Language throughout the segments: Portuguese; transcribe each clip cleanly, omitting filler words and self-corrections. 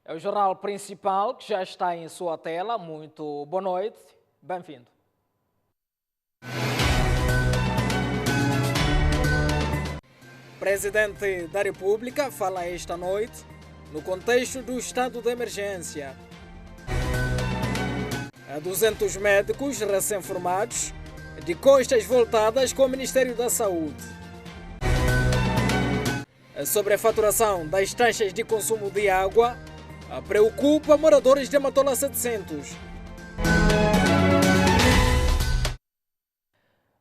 É o jornal principal que já está em sua tela. Muito boa noite, bem-vindo. Presidente da República fala esta noite no contexto do estado de emergência. 200 médicos recém-formados de costas voltadas com o Ministério da Saúde. Sobre a faturação das taxas de consumo de água, preocupa moradores de Matola 700.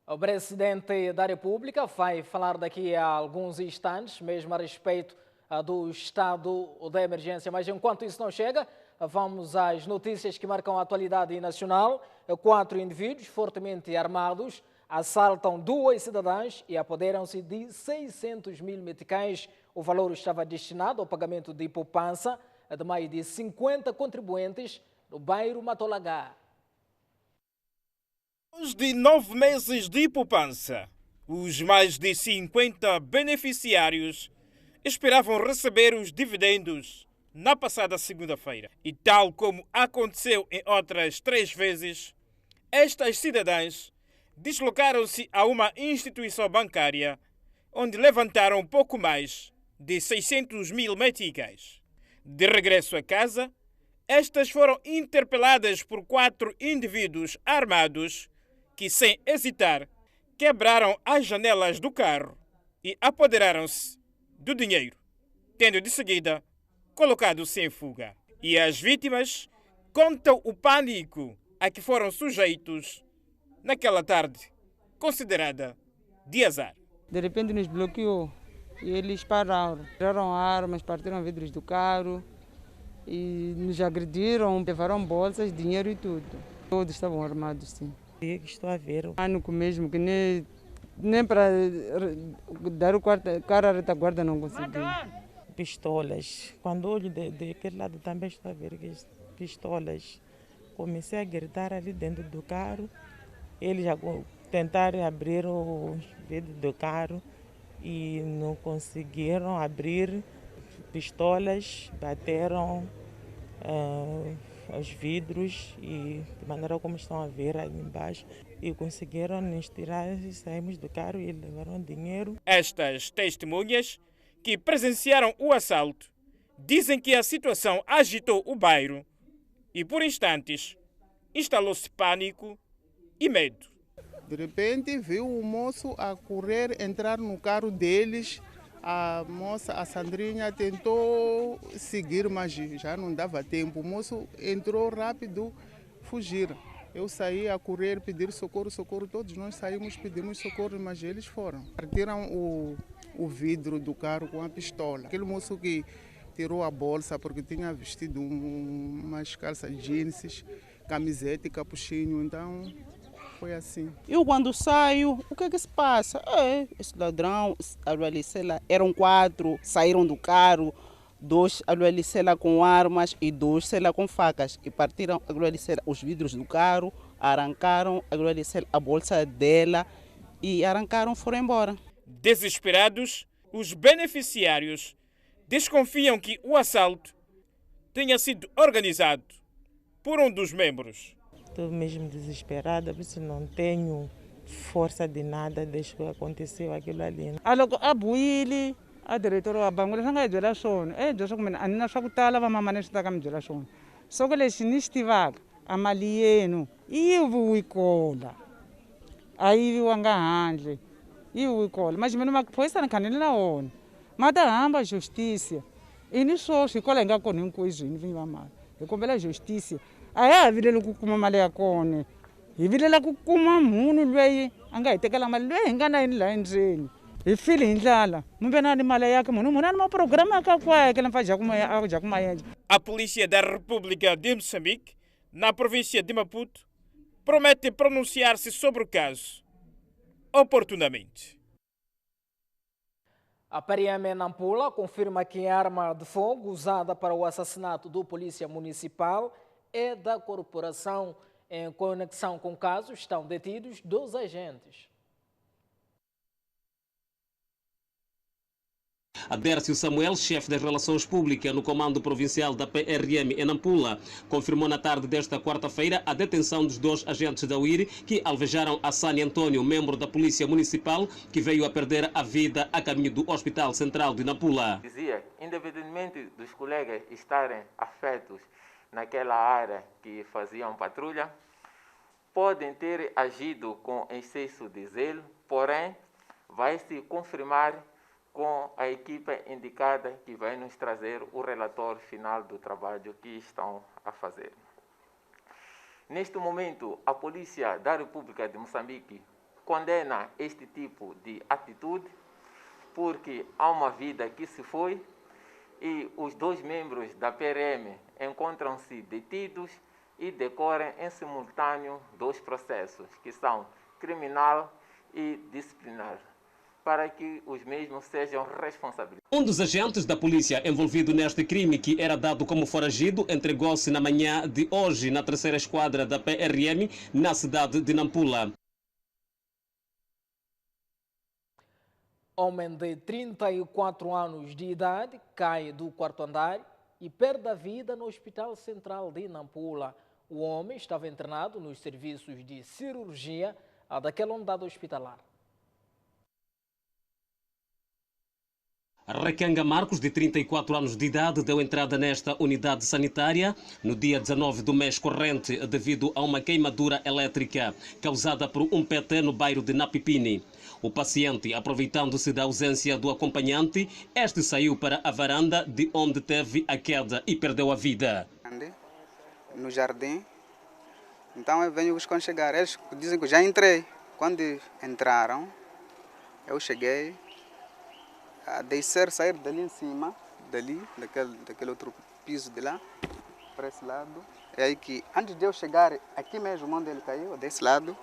O Presidente da República vai falar daqui a alguns instantes, mesmo a respeito do estado da emergência. Mas enquanto isso não chega, vamos às notícias que marcam a atualidade nacional. 4 indivíduos fortemente armados assaltam 2 cidadãs e apoderam-se de 600 mil meticais. O valor estava destinado ao pagamento de poupança de mais de 50 contribuintes no bairro Matolagá. Depois de 9 meses de poupança, os mais de 50 beneficiários esperavam receber os dividendos na passada segunda-feira. E tal como aconteceu em outras 3 vezes, estas cidadãs deslocaram-se a uma instituição bancária onde levantaram pouco mais de 600 mil meticais. De regresso a casa, estas foram interpeladas por 4 indivíduos armados que, sem hesitar, quebraram as janelas do carro e apoderaram-se do dinheiro, tendo de seguida colocado-se em fuga. E as vítimas contam o pânico a que foram sujeitos naquela tarde considerada de azar. De repente nos bloqueou e eles pararam. Tiraram armas, partiram vidros do carro e nos agrediram, levaram bolsas, dinheiro e tudo. Todos estavam armados, sim. Estou a ver. Pânico mesmo, que nem para dar o cara à retaguarda não conseguiu. Pistolas. Quando olho daquele lado também estou a ver pistolas. Comecei a gritar ali dentro do carro. Eles já tentaram abrir o vidro do carro e não conseguiram abrir. Pistolas bateram os vidros e de maneira como estão a ver ali embaixo e conseguiram nos tirar e saímos do carro e levaram dinheiro. Estas testemunhas que presenciaram o assalto dizem que a situação agitou o bairro e por instantes instalou-se pânico e medo. De repente viu o moço a correr, entrar no carro deles. A moça, a Sandrinha, tentou seguir, mas já não dava tempo. O moço entrou rápido, fugir. Eu saí a correr, pedir socorro, socorro. Todos nós saímos, pedimos socorro, mas eles foram. Partiram o vidro do carro com a pistola. Aquele moço que tirou a bolsa porque tinha vestido umas calças jeans, camiseta e capuchinho, então foi assim. Eu quando saio, o que é que se passa? Esse ladrão, eram 4, saíram do carro, 2 com armas e 2 com facas. E partiram os vidros do carro, arrancaram a bolsa dela e arrancaram, foram embora. Desesperados, os beneficiários desconfiam que o assalto tenha sido organizado por um dos membros. Estou mesmo desesperada, por isso não tenho força de nada desde que aconteceu aquilo ali. A Buili, a diretora a bangu leswi nga hi byela swona leswaku mina a ni na swa ku tala va mama leswi ta ka mi byela swona so ku lexi ni xi tivaka a mali yenu yi yiviwi kola a yiviwanga handle yi yiviwi kola maximene maphorisa ni kha ni na wona ma ta hamba justicia i ni swoswi hikwalaho hi nga kona hinkwezwini vinyi va mali hi kombela justicia a ya ha vileli ku kuma mali ya kona hi vilela ku kuma munhu loyi a nga hi tekela mali loyi hi nga na yini laha endzeni hi fili hi ndlala mumbe na ni mali yake munhu ani maprograma aka kwake lamfa jaku mayenja. A Polícia da República de Moçambique, na província de Maputo, promete pronunciar-se sobre o caso oportunamente. A PRM Nampula confirma que a arma de fogo usada para o assassinato do polícia municipal é da corporação. Em conexão com o caso, estão detidos 2 agentes. Adércio Samuel, chefe das Relações Públicas no Comando Provincial da PRM em Nampula, confirmou na tarde desta quarta-feira a detenção dos 2 agentes da UIR que alvejaram Hassani Antônio, membro da Polícia Municipal, que veio a perder a vida a caminho do Hospital Central de Nampula. Dizia, independentemente dos colegas estarem afetos naquela área que faziam patrulha, podem ter agido com excesso de zelo, porém vai se confirmar com a equipa indicada que vai nos trazer o relatório final do trabalho que estão a fazer. Neste momento, a Polícia da República de Moçambique condena este tipo de atitude porque há uma vida que se foi e os 2 membros da PRM encontram-se detidos e decorrem em simultâneo 2 processos, que são criminal e disciplinar, para que os mesmos sejam responsabilizados. Um dos agentes da polícia envolvido neste crime, que era dado como foragido, entregou-se na manhã de hoje na 3ª Esquadra da PRM, na cidade de Nampula. Homem de 34 anos de idade cai do 4º andar e perde a vida no Hospital Central de Nampula. O homem estava internado nos serviços de cirurgia daquela unidade hospitalar. Rakanga Marcos, de 34 anos de idade, deu entrada nesta unidade sanitária no dia 19 do mês corrente devido a uma queimadura elétrica causada por um PT no bairro de Napipini. O paciente, aproveitando-se da ausência do acompanhante, este saiu para a varanda de onde teve a queda e perdeu a vida. No jardim, então eu venho quando chegar, eles dizem que já entrei. Quando entraram, eu cheguei a descer, sair dali em cima, daquele outro piso de lá, para esse lado. É aí que, antes de eu chegar aqui mesmo onde ele caiu, desse lado,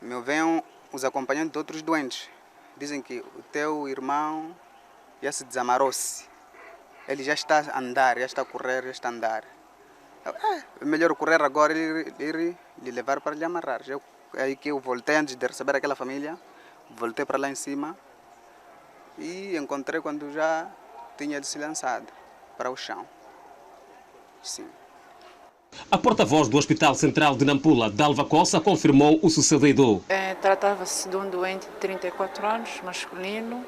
vêm os acompanhantes de outros doentes. Dizem que o teu irmão já se desamarou-se. Ele já está a andar, já está a correr, já está a andar. É melhor correr agora e lhe levar para lhe amarrar. É aí que eu voltei, antes de receber aquela família, voltei para lá em cima e encontrei quando já tinha se lançado para o chão. Sim. A porta-voz do Hospital Central de Nampula, Dalva Costa, confirmou o sucedido. Tratava-se de um doente de 34 anos, masculino,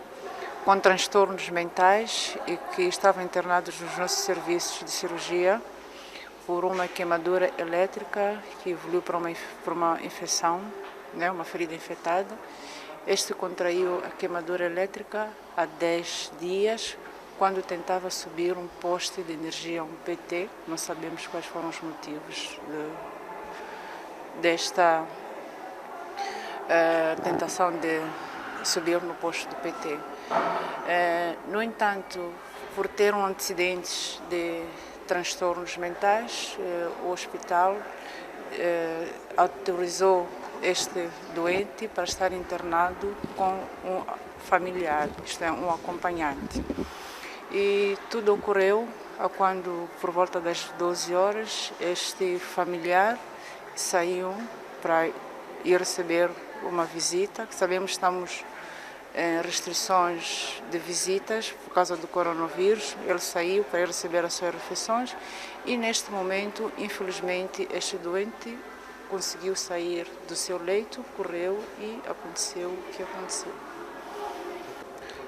com transtornos mentais e que estava internado nos nossos serviços de cirurgia por uma queimadura elétrica que evoluiu para uma infecção, né, uma ferida infectada. Este contraiu a queimadura elétrica há 10 dias, quando tentava subir um poste de energia, um PT. Não sabemos quais foram os motivos desta tentação de subir no poste do PT. No entanto, por ter um antecedentes de transtornos mentais, o hospital autorizou este doente para estar internado com um familiar, isto é, um acompanhante. E tudo ocorreu quando, por volta das 12 horas, este familiar saiu para ir receber uma visita, que sabemos que estamos em restrições de visitas por causa do coronavírus. Ele saiu para ir receber as suas refeições e, neste momento, infelizmente, este doente conseguiu sair do seu leito, correu e aconteceu o que aconteceu.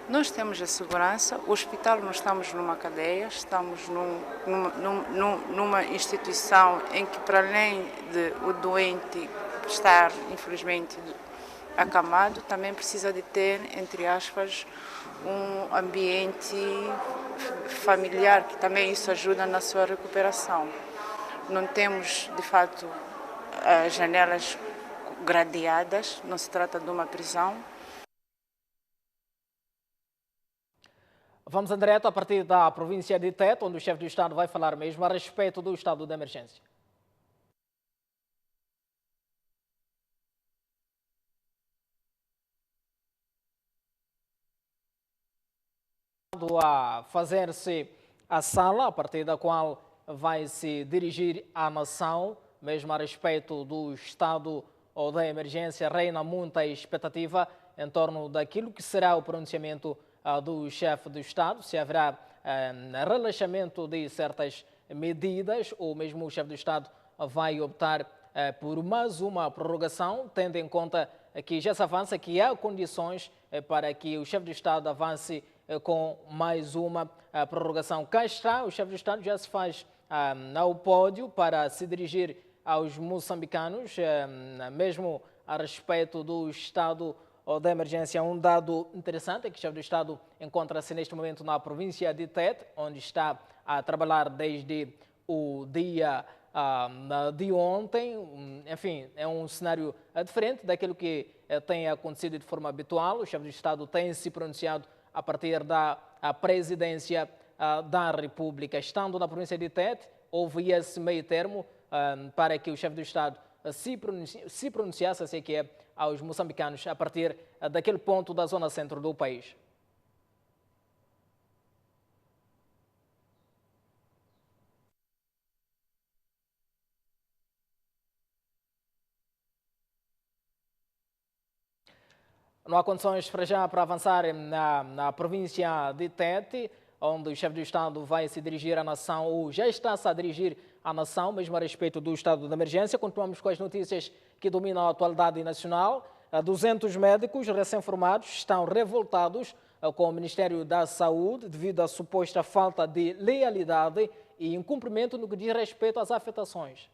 Nós temos a segurança, o hospital não estamos numa cadeia, estamos numa instituição em que, para além de o doente estar, infelizmente, acamado, também precisa de ter, entre aspas, um ambiente familiar, que também isso ajuda na sua recuperação. Não temos, de fato, janelas gradeadas, não se trata de uma prisão. Vamos em direto a partir da província de Tete, onde o chefe do Estado vai falar mesmo a respeito do estado de emergência. A fazer-se a sala a partir da qual vai se dirigir à nação, mesmo a respeito do estado ou da emergência, reina muita expectativa em torno daquilo que será o pronunciamento do chefe do Estado, se haverá relaxamento de certas medidas, ou mesmo o chefe do Estado vai optar por mais uma prorrogação, tendo em conta que já se avança que há condições para que o chefe do Estado avance com mais uma prorrogação. Cá está, o chefe do Estado já se faz ao pódio para se dirigir aos moçambicanos, mesmo a respeito do estado da emergência. Um dado interessante é que o chefe do Estado encontra-se neste momento na província de Tete, onde está a trabalhar desde o dia de ontem. Enfim, é um cenário diferente daquilo que tem acontecido de forma habitual. O chefe do Estado tem se pronunciado a partir da presidência da República. Estando na província de Tete, houve esse meio termo para que o chefe do Estado se pronunciasse, assim que é, aos moçambicanos a partir daquele ponto da zona centro do país. Não há condições para já para avançar na província de Tete, onde o chefe do Estado vai se dirigir à nação, ou já está-se a dirigir à nação, mesmo a respeito do estado de emergência. Continuamos com as notícias que dominam a atualidade nacional. 200 médicos recém-formados estão revoltados com o Ministério da Saúde devido à suposta falta de lealidade e incumprimento no que diz respeito às afetações.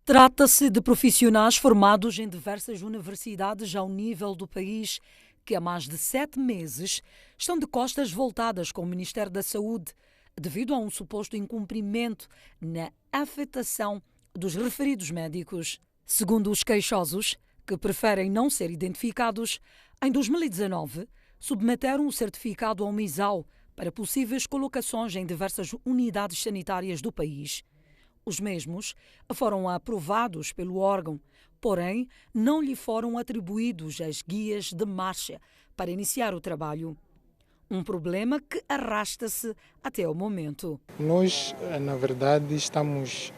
Trata-se de profissionais formados em diversas universidades ao nível do país que há mais de 7 meses estão de costas voltadas com o Ministério da Saúde devido a um suposto incumprimento na afetação dos referidos médicos. Segundo os queixosos, que preferem não ser identificados, em 2019 submeteram o certificado ao MISAL para possíveis colocações em diversas unidades sanitárias do país. Os mesmos foram aprovados pelo órgão, porém não lhe foram atribuídos as guias de marcha para iniciar o trabalho. Um problema que arrasta-se até o momento. Nós, na verdade, estamos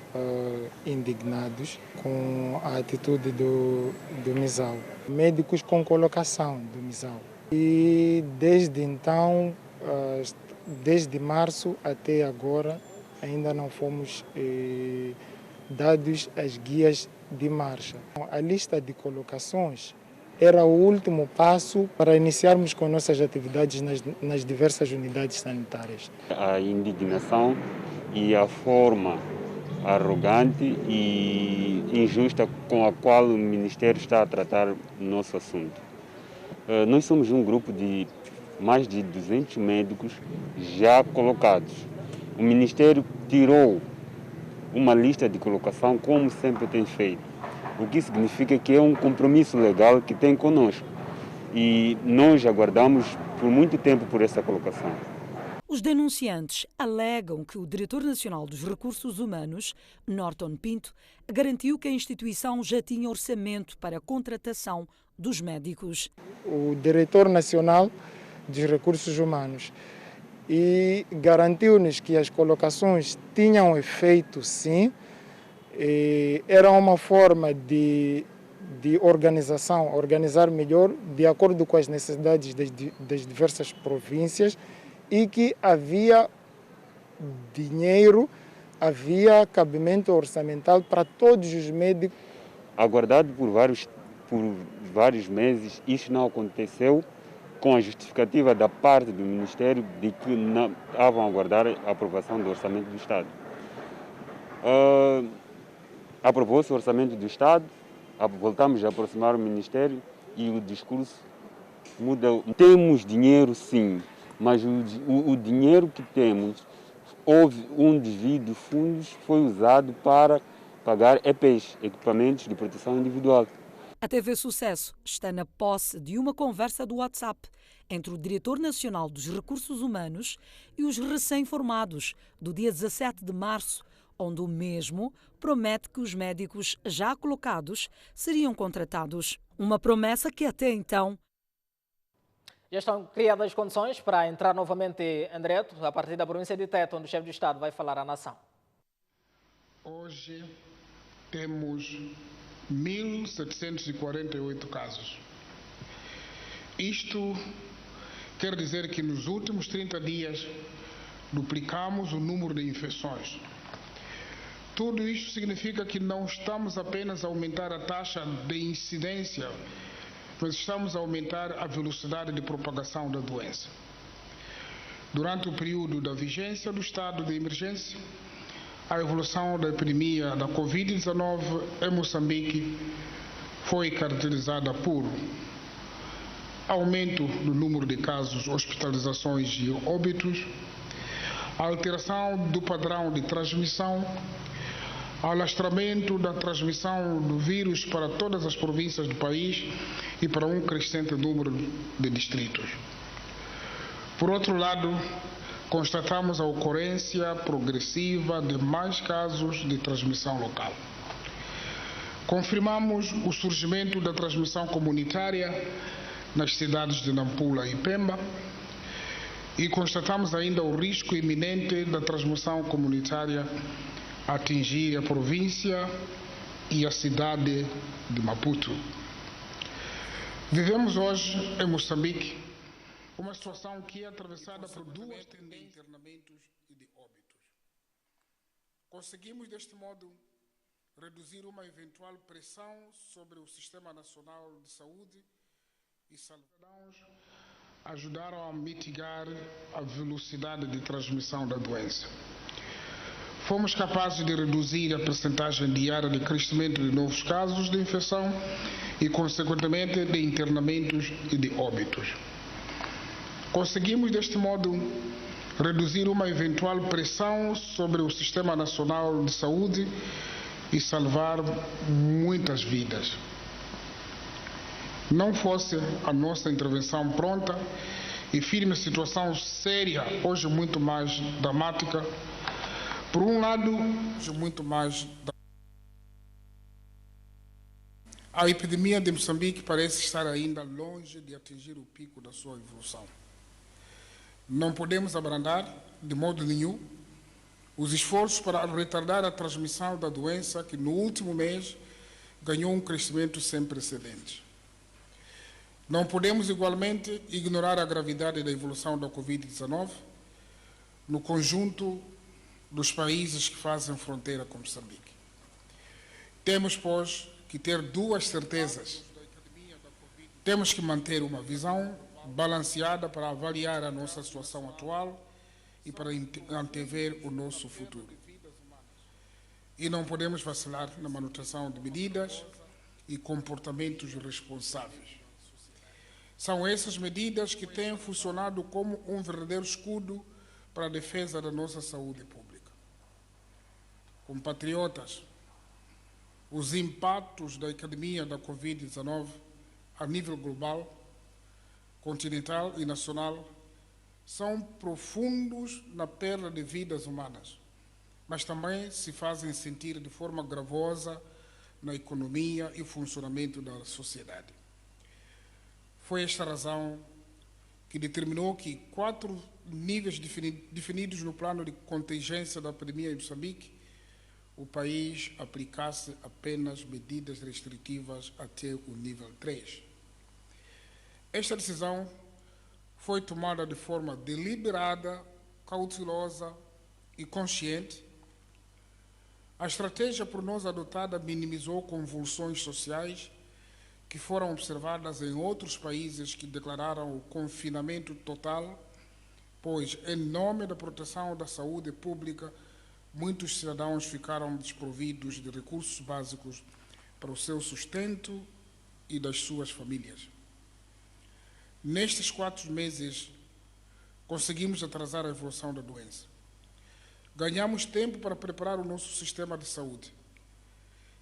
indignados com a atitude do MISAL. Médicos com colocação do MISAL. E desde então, desde março até agora, ainda não fomos dados as guias de marcha. A lista de colocações era o último passo para iniciarmos com nossas atividades nas diversas unidades sanitárias. A indignação e a forma arrogante e injusta com a qual o Ministério está a tratar o nosso assunto. Nós somos um grupo de mais de 200 médicos já colocados. O Ministério tirou uma lista de colocação, como sempre tem feito, o que significa que é um compromisso legal que tem conosco. E nós aguardamos por muito tempo por essa colocação. Os denunciantes alegam que o Diretor Nacional dos Recursos Humanos, Norton Pinto, garantiu que a instituição já tinha orçamento para a contratação dos médicos. O Diretor Nacional dos Recursos Humanos e garantiu-nos que as colocações tinham efeito, sim. Era uma forma de organização, organizar melhor, de acordo com as necessidades das diversas províncias, e que havia dinheiro, havia cabimento orçamental para todos os médicos. Aguardado por vários meses, isso não aconteceu, com a justificativa da parte do Ministério de que não estavam a aguardar a aprovação do Orçamento do Estado. Aprovou-se o Orçamento do Estado, voltamos a aproximar o Ministério e o discurso muda. Temos dinheiro, sim, mas o dinheiro que temos, houve um desvio de fundos, foi usado para pagar EPIs, equipamentos de proteção individual. A TV Sucesso está na posse de uma conversa do WhatsApp entre o Diretor Nacional dos Recursos Humanos e os recém-formados do dia 17 de março, onde o mesmo promete que os médicos já colocados seriam contratados. Uma promessa que até então... Já estão criadas condições para entrar novamente em direto, a partir da província de Tete, onde o chefe do Estado vai falar à nação. Hoje temos 1.748 casos. Isto quer dizer que nos últimos 30 dias duplicamos o número de infecções. Tudo isto significa que não estamos apenas a aumentar a taxa de incidência, mas estamos a aumentar a velocidade de propagação da doença. Durante o período da vigência do estado de emergência, a evolução da epidemia da Covid-19 em Moçambique foi caracterizada por aumento do número de casos, hospitalizações e óbitos, alteração do padrão de transmissão, alastramento da transmissão do vírus para todas as províncias do país e para um crescente número de distritos. Por outro lado, constatamos a ocorrência progressiva de mais casos de transmissão local. Confirmamos o surgimento da transmissão comunitária nas cidades de Nampula e Pemba e constatamos ainda o risco iminente da transmissão comunitária atingir a província e a cidade de Maputo. Vivemos hoje em Moçambique uma situação que é atravessada por duas tendências de internamentos e de óbitos. Conseguimos, deste modo, reduzir uma eventual pressão sobre o Sistema Nacional de Saúde e cidadãos ajudaram a mitigar a velocidade de transmissão da doença. Fomos capazes de reduzir a percentagem diária de crescimento de novos casos de infecção e, consequentemente, de internamentos e de óbitos. Conseguimos, deste modo, reduzir uma eventual pressão sobre o Sistema Nacional de Saúde e salvar muitas vidas. Não fosse a nossa intervenção pronta e firme, a situação séria, hoje muito mais dramática, por um lado, muito mais. A epidemia de Moçambique parece estar ainda longe de atingir o pico da sua evolução. Não podemos abrandar, de modo nenhum, os esforços para retardar a transmissão da doença que, no último mês, ganhou um crescimento sem precedentes. Não podemos, igualmente, ignorar a gravidade da evolução da Covid-19 no conjunto dos países que fazem fronteira com Moçambique. Temos, pois, que ter duas certezas. Temos que manter uma visão balanceada para avaliar a nossa situação atual e para antever o nosso futuro. E não podemos vacilar na manutenção de medidas e comportamentos responsáveis. São essas medidas que têm funcionado como um verdadeiro escudo para a defesa da nossa saúde pública. Compatriotas, os impactos da epidemia da Covid-19 a nível global, continental e nacional são profundos na perda de vidas humanas, mas também se fazem sentir de forma gravosa na economia e funcionamento da sociedade. Foi esta razão que determinou que 4 níveis definidos no plano de contingência da epidemia em Moçambique, o país aplicasse apenas medidas restritivas até o nível 3. Esta decisão foi tomada de forma deliberada, cautelosa e consciente. A estratégia por nós adotada minimizou convulsões sociais que foram observadas em outros países que declararam o confinamento total, pois, em nome da proteção da saúde pública, muitos cidadãos ficaram desprovidos de recursos básicos para o seu sustento e das suas famílias. Nestes 4 meses, conseguimos atrasar a evolução da doença. Ganhamos tempo para preparar o nosso sistema de saúde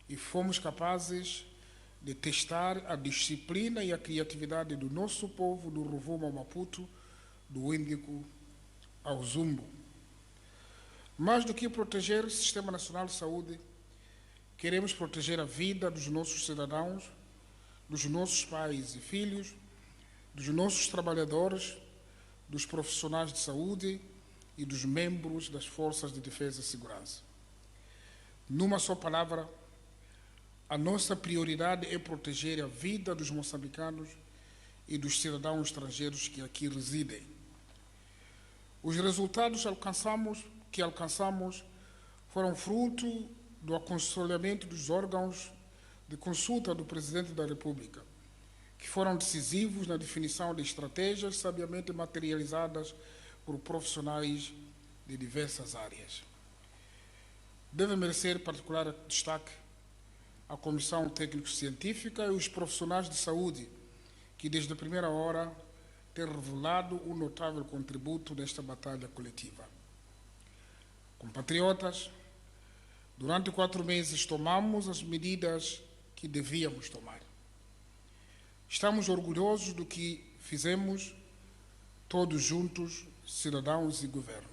e fomos capazes de testar a disciplina e a criatividade do nosso povo do Rovuma ao Maputo, do Índico ao Zumbo. Mais do que proteger o Sistema Nacional de Saúde, queremos proteger a vida dos nossos cidadãos, dos nossos pais e filhos, dos nossos trabalhadores, dos profissionais de saúde e dos membros das Forças de Defesa e Segurança. Numa só palavra, a nossa prioridade é proteger a vida dos moçambicanos e dos cidadãos estrangeiros que aqui residem. Os resultados que alcançamos foram fruto do aconselhamento dos órgãos de consulta do Presidente da República, que foram decisivos na definição de estratégias sabiamente materializadas por profissionais de diversas áreas. Deve merecer particular destaque a Comissão Técnico-Científica e os profissionais de saúde, que desde a primeira hora têm revelado um notável contributo nesta batalha coletiva. Compatriotas, durante 4 meses tomamos as medidas que devíamos tomar. Estamos orgulhosos do que fizemos todos juntos, cidadãos e governo.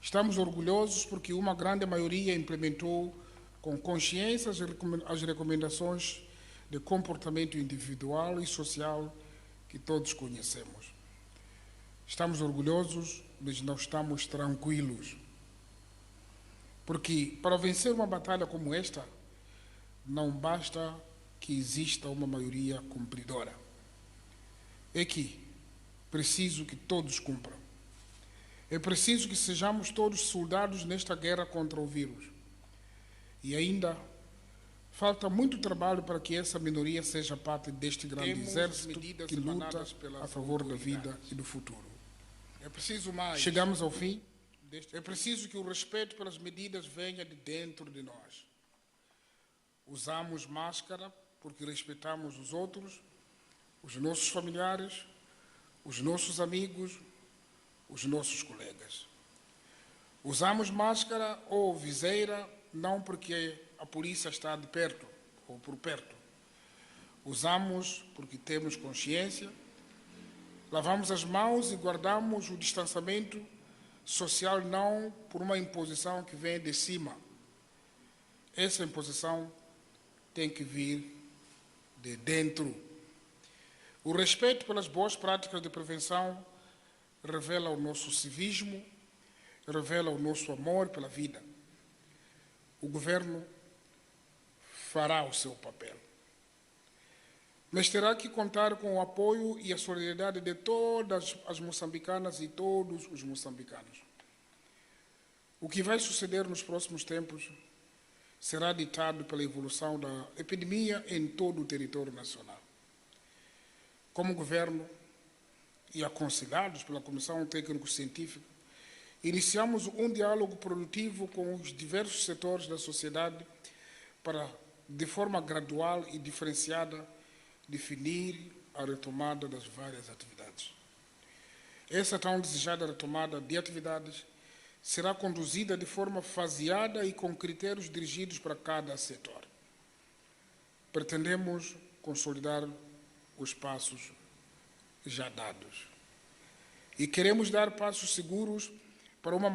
Estamos orgulhosos porque uma grande maioria implementou com consciência as recomendações de comportamento individual e social que todos conhecemos. Estamos orgulhosos, mas não estamos tranquilos. Porque para vencer uma batalha como esta, não basta que exista uma maioria cumpridora. É que preciso que todos cumpram. É preciso que sejamos todos soldados nesta guerra contra o vírus. E ainda falta muito trabalho para que essa minoria seja parte deste grande exército que luta a favor da vida e do futuro. É preciso mais. Chegamos ao fim. É preciso que o respeito pelas medidas venha de dentro de nós. Usamos máscara porque respeitamos os outros, os nossos familiares, os nossos amigos, os nossos colegas. Usamos máscara ou viseira não porque a polícia está de perto ou por perto. Usamos porque temos consciência, lavamos as mãos e guardamos o distanciamento social não por uma imposição que vem de cima. Essa imposição tem que vir de dentro. O respeito pelas boas práticas de prevenção revela o nosso civismo, revela o nosso amor pela vida. O governo fará o seu papel. Mas terá que contar com o apoio e a solidariedade de todas as moçambicanas e todos os moçambicanos. O que vai suceder nos próximos tempos será ditado pela evolução da epidemia em todo o território nacional. Como governo e aconselhados pela Comissão Técnico-Científica, iniciamos um diálogo produtivo com os diversos setores da sociedade para, de forma gradual e diferenciada, definir a retomada das várias atividades. Essa tão desejada retomada de atividades será conduzida de forma faseada e com critérios dirigidos para cada setor. Pretendemos consolidar os passos já dados. E queremos dar passos seguros para uma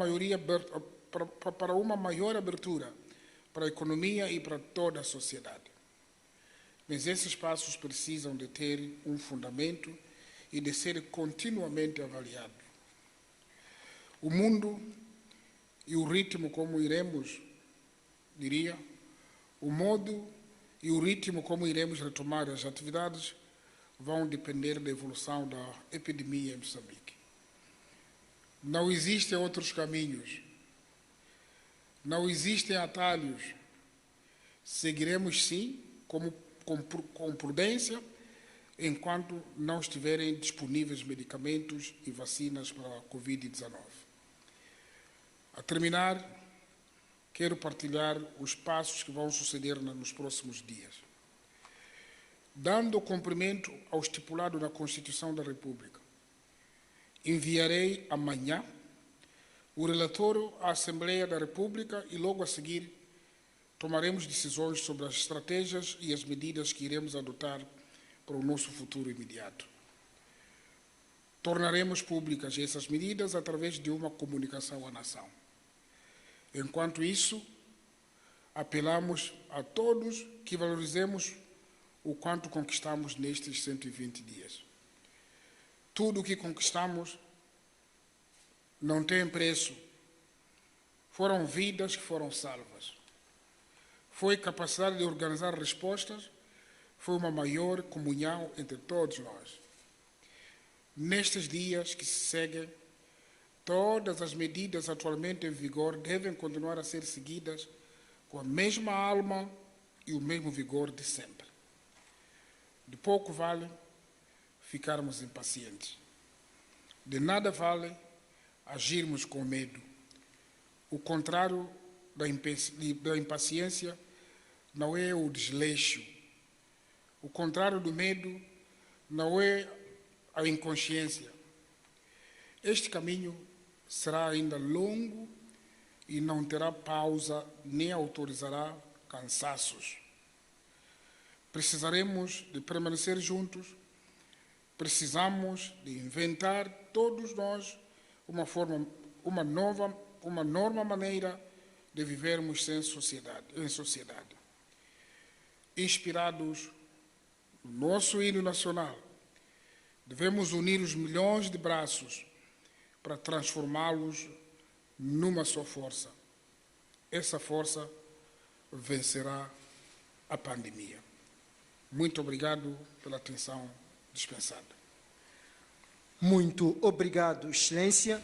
maior abertura para a economia e para toda a sociedade. Mas esses passos precisam de ter um fundamento e de ser continuamente avaliados. O mundo e o ritmo como iremos, o modo e o ritmo como iremos retomar as atividades vão depender da evolução da epidemia em Moçambique. Não existem outros caminhos, não existem atalhos. Seguiremos, sim, com prudência, enquanto não estiverem disponíveis medicamentos e vacinas para a Covid-19. A terminar, quero partilhar os passos que vão suceder nos próximos dias. Dando cumprimento ao estipulado na Constituição da República, enviarei amanhã o relatório à Assembleia da República e logo a seguir tomaremos decisões sobre as estratégias e as medidas que iremos adotar para o nosso futuro imediato. Tornaremos públicas essas medidas através de uma comunicação à nação. Enquanto isso, apelamos a todos que valorizemos o quanto conquistamos nestes 120 dias. Tudo o que conquistamos não tem preço. Foram vidas que foram salvas. Foi capacidade de organizar respostas foi uma maior comunhão entre todos nós. Nestes dias que se seguem, todas as medidas atualmente em vigor devem continuar a ser seguidas com a mesma alma e o mesmo vigor de sempre. De pouco vale ficarmos impacientes. De nada vale agirmos com medo. O contrário da impaciência não é o desleixo. O contrário do medo não é a inconsciência. Este caminho será ainda longo e não terá pausa nem autorizará cansaços. Precisaremos de permanecer juntos, precisamos de inventar todos nós uma nova maneira de vivermos em sociedade. Inspirados no nosso hino nacional, devemos unir os milhões de braços para transformá-los numa só força. Essa força vencerá a pandemia. Muito obrigado pela atenção dispensada. Muito obrigado, Excelência.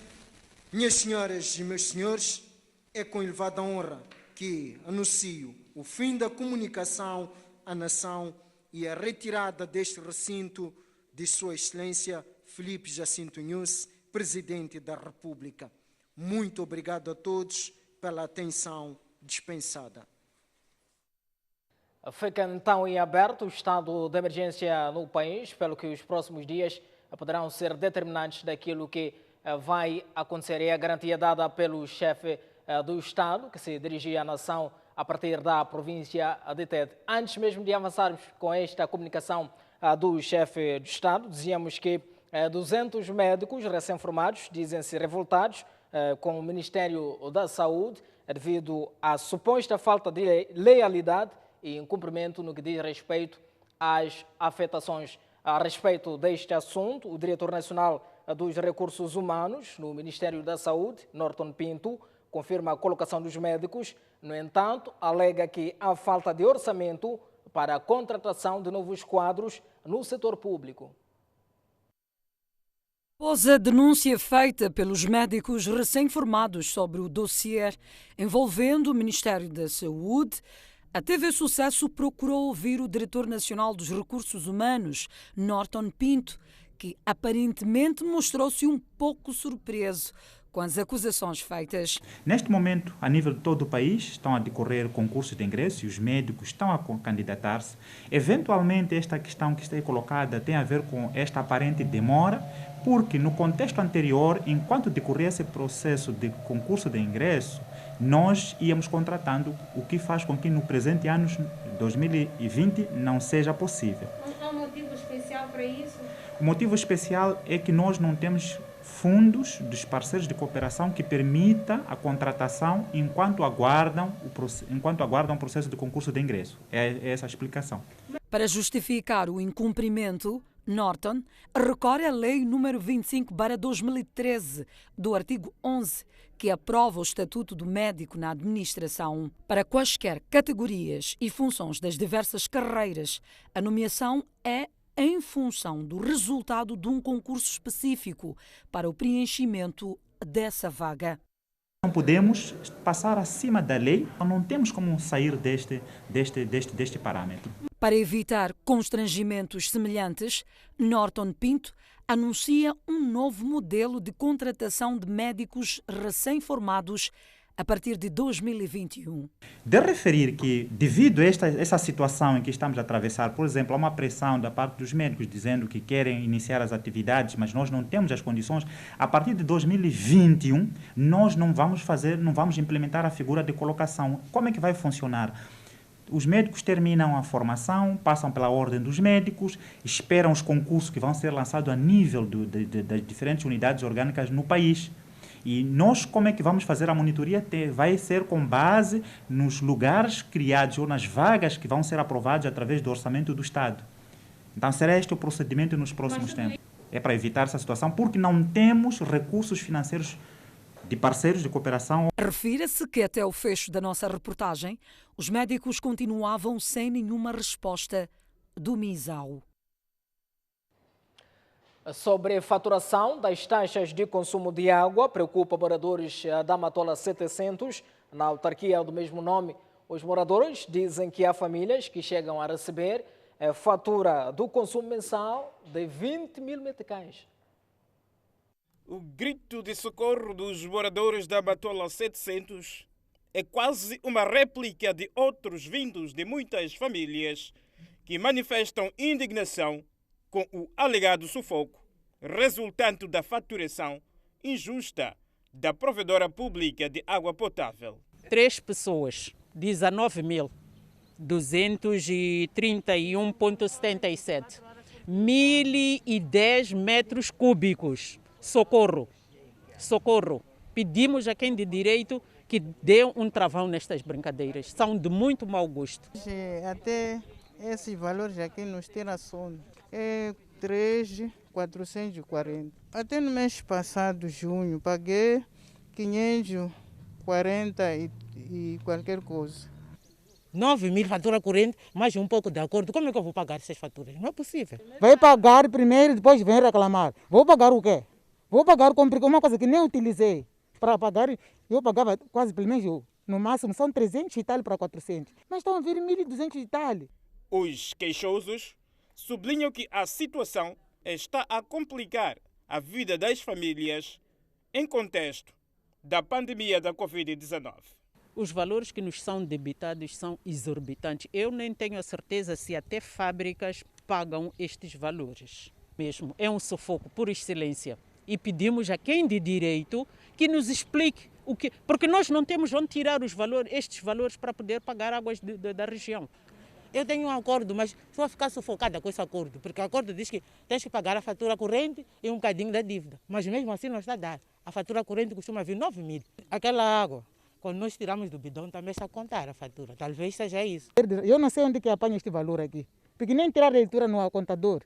Minhas senhoras e meus senhores, é com elevada honra que anuncio o fim da comunicação à nação e a retirada deste recinto de Sua Excelência Filipe Jacinto Nyusi, Presidente da República. Muito obrigado a todos pela atenção dispensada. Fica então em aberto o estado de emergência no país, pelo que os próximos dias poderão ser determinantes daquilo que vai acontecer. É a garantia dada pelo chefe do Estado, que se dirigia à nação a partir da província de Tete. Antes mesmo de avançarmos com esta comunicação do chefe do Estado, dizíamos que 200 médicos recém-formados dizem-se revoltados com o Ministério da Saúde devido à suposta falta de lealidade e incumprimento no que diz respeito às afetações. A respeito deste assunto, o diretor nacional dos Recursos Humanos no Ministério da Saúde, Norton Pinto, confirma a colocação dos médicos. No entanto, alega que há falta de orçamento para a contratação de novos quadros no setor público. Após a denúncia feita pelos médicos recém-formados sobre o dossiê envolvendo o Ministério da Saúde, a TV Sucesso procurou ouvir o diretor nacional dos Recursos Humanos, Norton Pinto, que aparentemente mostrou-se um pouco surpreso com as acusações feitas. Neste momento, a nível de todo o país, estão a decorrer concursos de ingresso e os médicos estão a candidatar-se. Eventualmente, esta questão que está aí colocada tem a ver com esta aparente demora, porque no contexto anterior, enquanto decorria esse processo de concurso de ingresso, nós íamos contratando, o que faz com que no presente ano 2020 não seja possível. Há um motivo especial para isso? O motivo especial é que nós não temos fundos dos parceiros de cooperação que permita a contratação enquanto aguardam o processo de concurso de ingresso. É essa a explicação. Para justificar o incumprimento, Norton recorre à Lei número 25/2013, do artigo 11, que aprova o Estatuto do Médico na Administração. Para quaisquer categorias e funções das diversas carreiras, a nomeação é em função do resultado de um concurso específico para o preenchimento dessa vaga. Não podemos passar acima da lei, não temos como sair deste parâmetro. Para evitar constrangimentos semelhantes, Norton Pinto anuncia um novo modelo de contratação de médicos recém-formados a partir de 2021. De referir que, devido a essa situação em que estamos a atravessar, por exemplo, há uma pressão da parte dos médicos dizendo que querem iniciar as atividades, mas nós não temos as condições, a partir de 2021 nós não vamos implementar a figura de colocação. Como é que vai funcionar? Os médicos terminam a formação, passam pela ordem dos médicos, esperam os concursos que vão ser lançados a nível das diferentes unidades orgânicas no país. E nós, como é que vamos fazer a monitoria? Vai ser com base nos lugares criados ou nas vagas que vão ser aprovados através do orçamento do Estado. Então, será este o procedimento nos próximos tempos. É para evitar essa situação, porque não temos recursos financeiros de parceiros de cooperação. Refira-se que até o fecho da nossa reportagem, os médicos continuavam sem nenhuma resposta do MISAU. Sobre a faturação das taxas de consumo de água, preocupa moradores da Matola 700, na autarquia do mesmo nome. Os moradores dizem que há famílias que chegam a receber a fatura do consumo mensal de 20 mil meticais. O grito de socorro dos moradores da Matola 700 é quase uma réplica de outros vindos de muitas famílias que manifestam indignação com o alegado sufoco resultante da faturação injusta da provedora pública de água potável. 3 pessoas, 19.231,77. 1.010 metros cúbicos. Socorro. Socorro. Pedimos a quem de direito que dê um travão nestas brincadeiras. São de muito mau gosto. Até esses valores aqui nos tira sono. É 3.440. Até no mês passado, junho, paguei 540 e qualquer coisa. 9 mil fatura corrente, mais um pouco de acordo. Como é que eu vou pagar essas faturas? Não é possível. Vai pagar primeiro, depois vem reclamar. Vou pagar o quê? Vou pagar uma coisa que nem utilizei. Para pagar, eu pagava quase pelo menos, no máximo, são 300 e tal para 400. Mas estão a vir 1.200 e tal. Os queixosos sublinham que a situação está a complicar a vida das famílias em contexto da pandemia da Covid-19. Os valores que nos são debitados são exorbitantes. Eu nem tenho a certeza se até fábricas pagam estes valores. Mesmo é um sufoco por excelência. E pedimos a quem de direito que nos explique o que, porque nós não temos onde tirar estes valores para poder pagar águas da região. Eu tenho um acordo, mas estou a ficar sufocada com esse acordo, porque o acordo diz que tens que pagar a fatura corrente e um bocadinho da dívida. Mas mesmo assim não está a dar. A fatura corrente costuma vir 9 mil. Aquela água, quando nós tiramos do bidão, também está a contar a fatura. Talvez seja isso. Eu não sei onde que apanha este valor aqui, porque nem tirar a leitura no contador.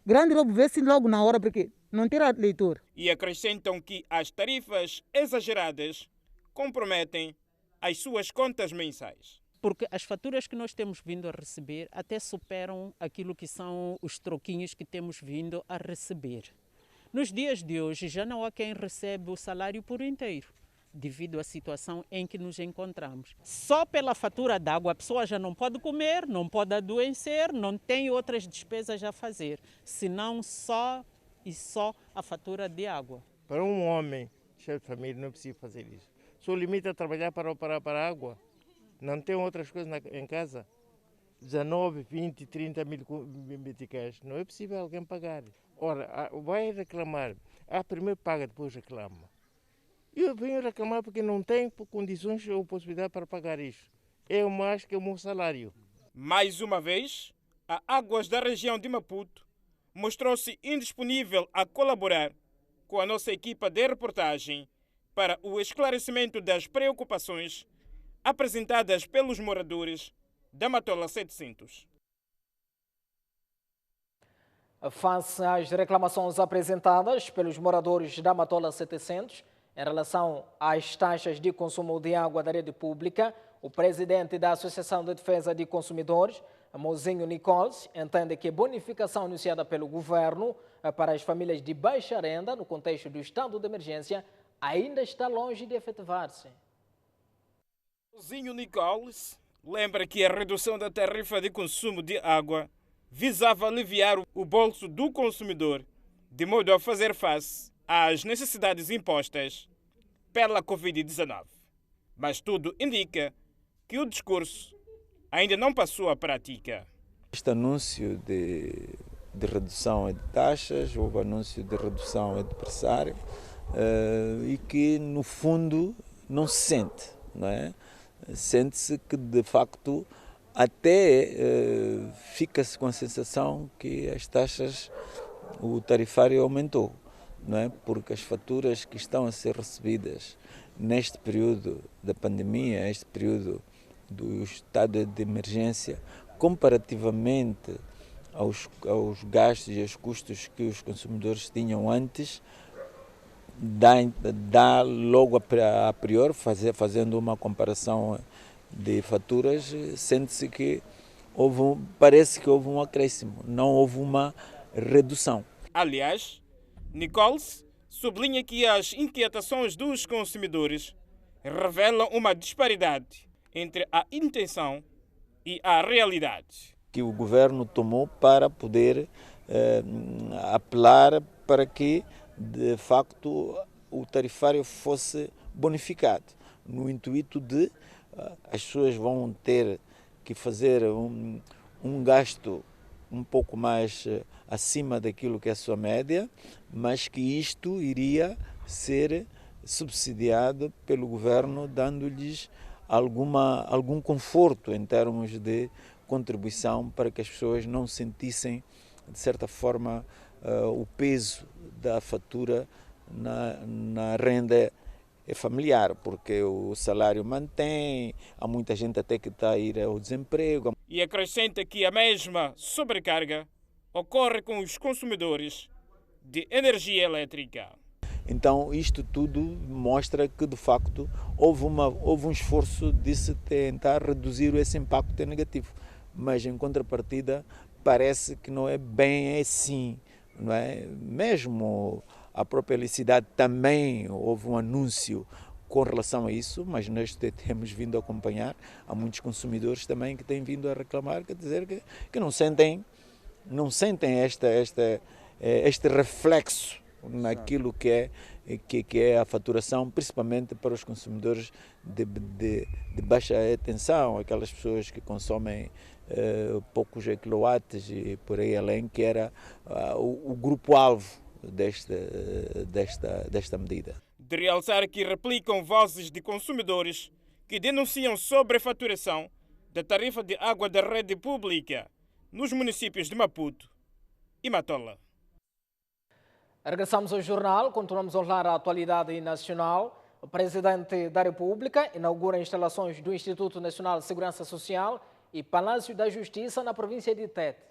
Grande roubo, vê-se logo na hora, porque não tira a leitura. E acrescentam que as tarifas exageradas comprometem as suas contas mensais. Porque as faturas que nós temos vindo a receber até superam aquilo que são os troquinhos que temos vindo a receber. Nos dias de hoje já não há quem recebe o salário por inteiro, devido à situação em que nos encontramos. Só pela fatura d'água a pessoa já não pode comer, não pode adoecer, não tem outras despesas a fazer, senão só a fatura de água. Para um homem, chefe de família, não é possível fazer isso. Só limita a trabalhar para a água. Não tem outras coisas em casa. 19, 20, 30 mil meticais. Não é possível alguém pagar. Ora, vai reclamar. Primeiro paga, depois reclama. Eu venho reclamar porque não tenho condições ou possibilidade para pagar isso. É mais que o meu salário. Mais uma vez, a Águas da região de Maputo mostrou-se indisponível a colaborar com a nossa equipa de reportagem para o esclarecimento das preocupações apresentadas pelos moradores da Matola 700. Face às reclamações apresentadas pelos moradores da Matola 700 em relação às taxas de consumo de água da rede pública, o presidente da Associação de Defesa de Consumidores, Mozinho Nicoles, entende que a bonificação anunciada pelo governo para as famílias de baixa renda no contexto do estado de emergência ainda está longe de efetivar-se. Mozinho Nicoles lembra que a redução da tarifa de consumo de água visava aliviar o bolso do consumidor, de modo a fazer face às necessidades impostas pela Covid-19. Mas tudo indica que o discurso ainda não passou à prática. Este anúncio de redução de taxas, houve anúncio de redução de pressário e que, no fundo, não se sente, não é? Sente-se que, de facto, até fica-se com a sensação que as taxas, o tarifário aumentou, não é? Porque as faturas que estão a ser recebidas neste período da pandemia, este período do estado de emergência, comparativamente aos gastos e aos custos que os consumidores tinham antes, dá logo a priori, fazendo uma comparação de faturas, sente-se que parece que houve um acréscimo, não houve uma redução. Aliás, Nichols sublinha que as inquietações dos consumidores revelam uma disparidade entre a intenção e a realidade. Que o governo tomou para poder apelar para que, de facto, o tarifário fosse bonificado, no intuito de as pessoas vão ter que fazer um gasto um pouco mais acima daquilo que é a sua média, mas que isto iria ser subsidiado pelo governo, dando-lhes algum conforto em termos de contribuição para que as pessoas não sentissem, de certa forma, o peso da fatura na renda familiar, porque o salário mantém, há muita gente até que está a ir ao desemprego. E acrescenta que a mesma sobrecarga ocorre com os consumidores de energia elétrica. Então isto tudo mostra que de facto houve um esforço de se tentar reduzir esse impacto negativo, mas em contrapartida parece que não é bem assim, não é? Mesmo a própria eletricidade também houve um anúncio com relação a isso, mas nós temos vindo a acompanhar, há muitos consumidores também que têm vindo a reclamar, quer dizer que não sentem este reflexo naquilo que é a faturação, principalmente para os consumidores de baixa tensão, aquelas pessoas que consomem poucos quilowatts e por aí além, que era o grupo-alvo desta medida. De realçar que replicam vozes de consumidores que denunciam sobrefaturação da tarifa de água da rede pública nos municípios de Maputo e Matola. Regressamos ao jornal, continuamos a olhar a atualidade nacional. O Presidente da República inaugura instalações do Instituto Nacional de Segurança Social e Palácio da Justiça na província de Tete.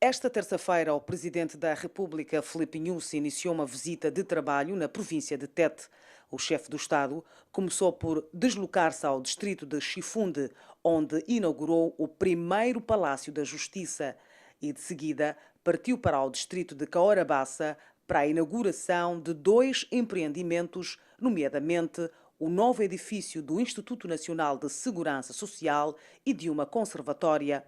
Esta terça-feira, o Presidente da República, Filipe Nyusi, iniciou uma visita de trabalho na província de Tete. O chefe do Estado começou por deslocar-se ao distrito de Chifunde, onde inaugurou o primeiro Palácio da Justiça e, de seguida, partiu para o distrito de Caorabassa para a inauguração de 2 empreendimentos, nomeadamente o novo edifício do Instituto Nacional de Segurança Social e de uma conservatória.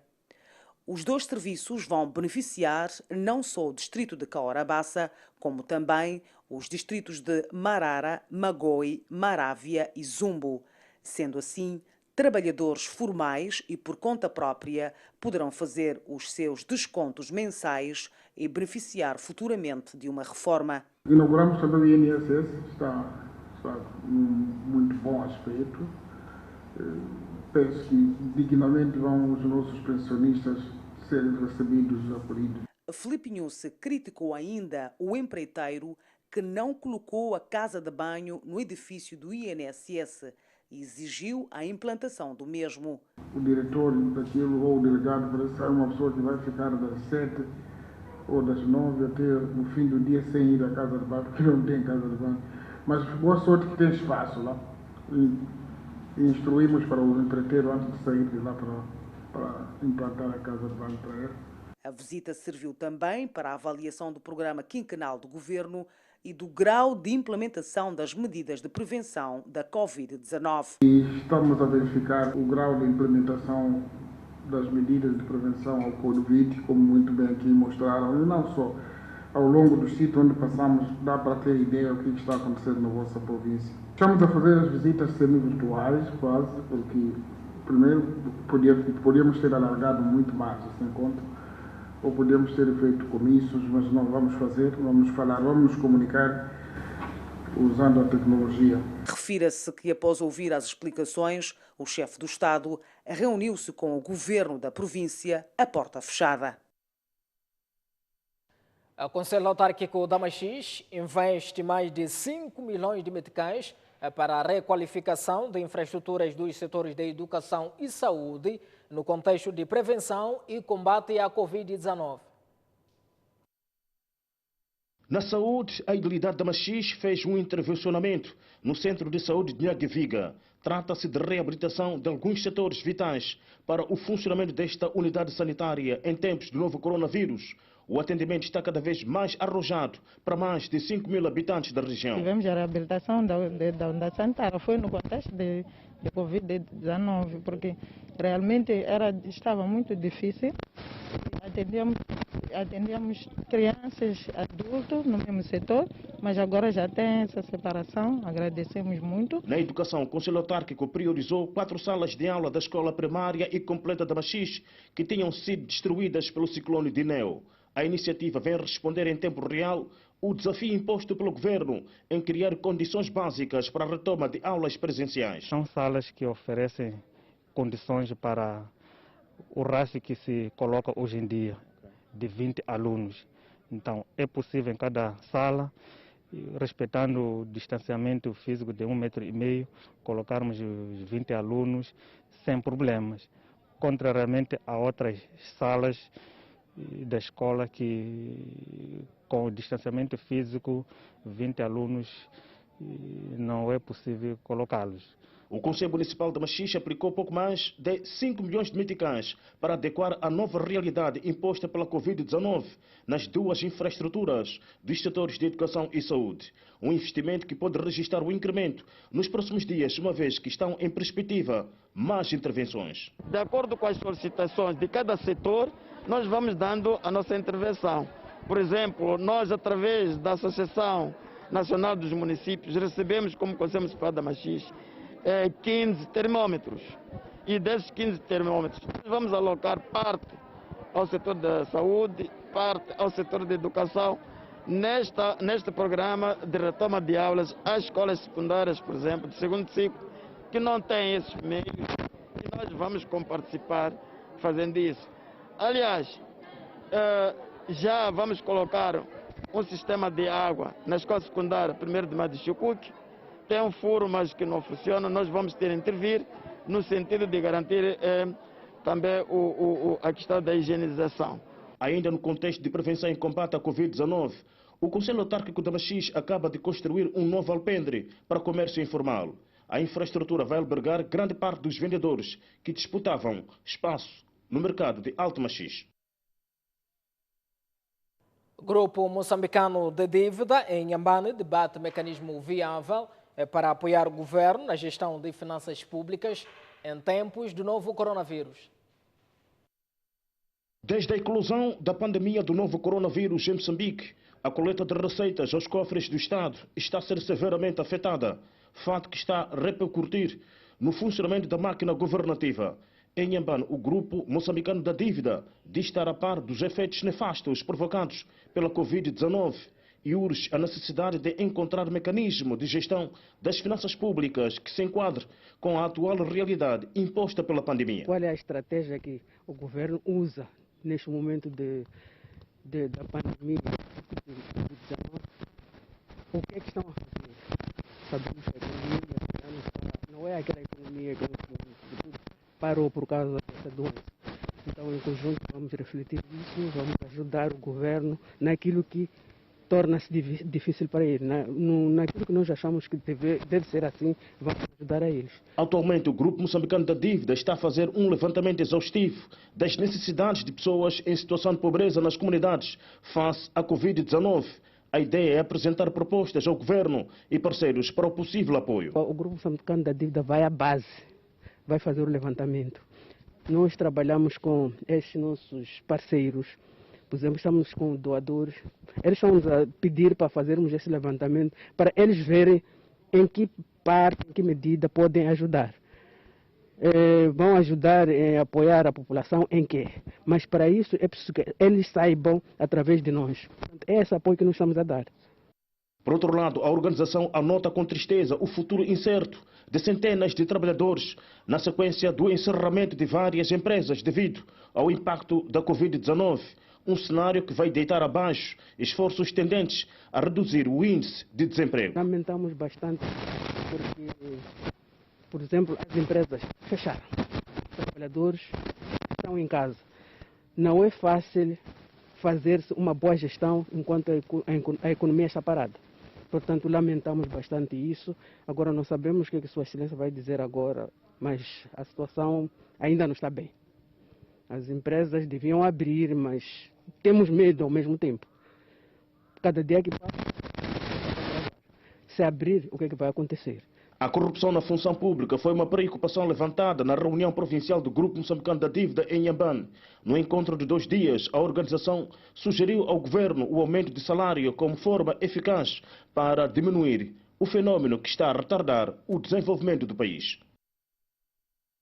Os 2 serviços vão beneficiar não só o distrito de Caorabassa, como também os distritos de Marara, Magoi, Marávia e Zumbo. Sendo assim, trabalhadores formais e por conta própria poderão fazer os seus descontos mensais e beneficiar futuramente de uma reforma. Inauguramos também o INSS, está muito bom aspecto. Penso que dignamente vão os nossos pensionistas serem recebidos e acolhidos. Filipe Nyusi criticou ainda o empreiteiro que não colocou a casa de banho no edifício do INSS e exigiu a implantação do mesmo. O diretor daquilo ou o delegado parece ser uma pessoa que vai ficar das 7 ou das 9 até o fim do dia sem ir à casa de banho, porque não tem casa de banho. Mas boa sorte que tem espaço lá. E instruímos para o empreiteiro antes de sair de lá para implantar a casa de banho para ele. A visita serviu também para a avaliação do programa quinquenal do governo e do grau de implementação das medidas de prevenção da Covid-19. E estamos a verificar o grau de implementação das medidas de prevenção ao Covid, como muito bem aqui mostraram, e não só. Ao longo do sítio onde passamos, dá para ter ideia do que está acontecendo na vossa província. Estamos a fazer as visitas semi-virtuais, quase, porque primeiro podíamos ter alargado muito mais esse encontro, ou podemos ter feito comícios, mas não vamos fazer, vamos falar, vamos nos comunicar usando a tecnologia. Refira-se que após ouvir as explicações, o chefe do Estado reuniu-se com o governo da província a porta fechada. O Conselho Autárquico da Machis investe mais de 5 milhões de meticais para a requalificação de infraestruturas dos setores da educação e saúde no contexto de prevenção e combate à Covid-19. Na saúde, a idilidade da Machis fez um intervencionamento no Centro de Saúde de Nhagueviga. Trata-se de reabilitação de alguns setores vitais para o funcionamento desta unidade sanitária em tempos do novo coronavírus. O atendimento está cada vez mais arrojado para mais de 5 mil habitantes da região. Tivemos a reabilitação da unidade sanitária, foi no contexto de Covid-19, porque realmente estava muito difícil. Atendíamos crianças, adultos no mesmo setor, mas agora já tem essa separação, agradecemos muito. Na educação, o Conselho Autárquico priorizou 4 salas de aula da escola primária e completa da Machis, que tinham sido destruídas pelo ciclone Dineo. A iniciativa vem responder em tempo real o desafio imposto pelo governo em criar condições básicas para a retoma de aulas presenciais. São salas que oferecem condições para o rácio que se coloca hoje em dia, de 20 alunos. Então, é possível em cada sala, respeitando o distanciamento físico de 1,5 m, colocarmos os 20 alunos sem problemas. Contrariamente a outras salas da escola que, com o distanciamento físico, 20 alunos, não é possível colocá-los. O Conselho Municipal de Machis aplicou pouco mais de 5 milhões de meticais para adequar a nova realidade imposta pela Covid-19 nas 2 infraestruturas dos setores de educação e saúde. Um investimento que pode registrar o incremento nos próximos dias, uma vez que estão em perspectiva mais intervenções. De acordo com as solicitações de cada setor, nós vamos dando a nossa intervenção. Por exemplo, nós, através da Associação Nacional dos Municípios, recebemos como Conselho Municipal da Machis 15 termômetros. E desses 15 termômetros, nós vamos alocar parte ao setor da saúde, parte ao setor da educação, neste programa de retoma de aulas às escolas secundárias, por exemplo, de segundo ciclo, que não têm esses meios, e nós vamos participar fazendo isso. Aliás, já vamos colocar um sistema de água na escola secundária 1º de Maio de Chucuque. Tem um furo, mas que não funciona. Nós vamos ter que intervir no sentido de garantir também a questão da higienização. Ainda no contexto de prevenção e combate à Covid-19, o Conselho Autárquico da Machis acaba de construir um novo alpendre para o comércio informal. A infraestrutura vai albergar grande parte dos vendedores que disputavam espaço no mercado de Alto Machis. Grupo moçambicano de dívida em Inhambane debate mecanismo viável para apoiar o governo na gestão de finanças públicas em tempos do novo coronavírus. Desde a eclosão da pandemia do novo coronavírus em Moçambique, a coleta de receitas aos cofres do Estado está a ser severamente afetada, fato que está a repercutir no funcionamento da máquina governativa. Em Inhambane, o grupo moçambicano da dívida diz estar a par dos efeitos nefastos provocados pela Covid-19 e urge a necessidade de encontrar mecanismo de gestão das finanças públicas que se enquadre com a atual realidade imposta pela pandemia. Qual é a estratégia que o governo usa neste momento da pandemia de Covid-19? O que é que estão a fazer? Sabemos que a economia não é aquela economia que parou por causa dessa doença. Então, em conjunto, vamos refletir isso, vamos ajudar o governo naquilo que torna-se difícil para ele. Naquilo que nós achamos que deve ser assim, vamos ajudar a eles. Atualmente, o Grupo Moçambicano da Dívida está a fazer um levantamento exaustivo das necessidades de pessoas em situação de pobreza nas comunidades face à Covid-19. A ideia é apresentar propostas ao governo e parceiros para o possível apoio. O Grupo Moçambicano da Dívida vai à base, vai fazer o levantamento. Nós trabalhamos com estes nossos parceiros, por exemplo, estamos com doadores. Eles estão-nos a pedir para fazermos esse levantamento, para eles verem em que parte, em que medida podem ajudar. Vão ajudar a apoiar a população em quê? Mas para isso é preciso que eles saibam através de nós. É esse apoio que nós estamos a dar. Por outro lado, a organização anota com tristeza o futuro incerto de centenas de trabalhadores na sequência do encerramento de várias empresas devido ao impacto da Covid-19. Um cenário que vai deitar abaixo esforços tendentes a reduzir o índice de desemprego. Lamentamos bastante porque, por exemplo, as empresas fecharam. Os trabalhadores estão em casa. Não é fácil fazer-se uma boa gestão enquanto a economia está parada. Portanto, lamentamos bastante isso. Agora não sabemos o que Sua Excelência vai dizer agora, mas a situação ainda não está bem. As empresas deviam abrir, mas temos medo ao mesmo tempo. Cada dia que passa, se abrir, o que vai acontecer? A corrupção na função pública foi uma preocupação levantada na reunião provincial do Grupo Moçambicano da Dívida em Inhambane. No encontro de 2 dias, a organização sugeriu ao governo o aumento de salário como forma eficaz para diminuir o fenômeno que está a retardar o desenvolvimento do país.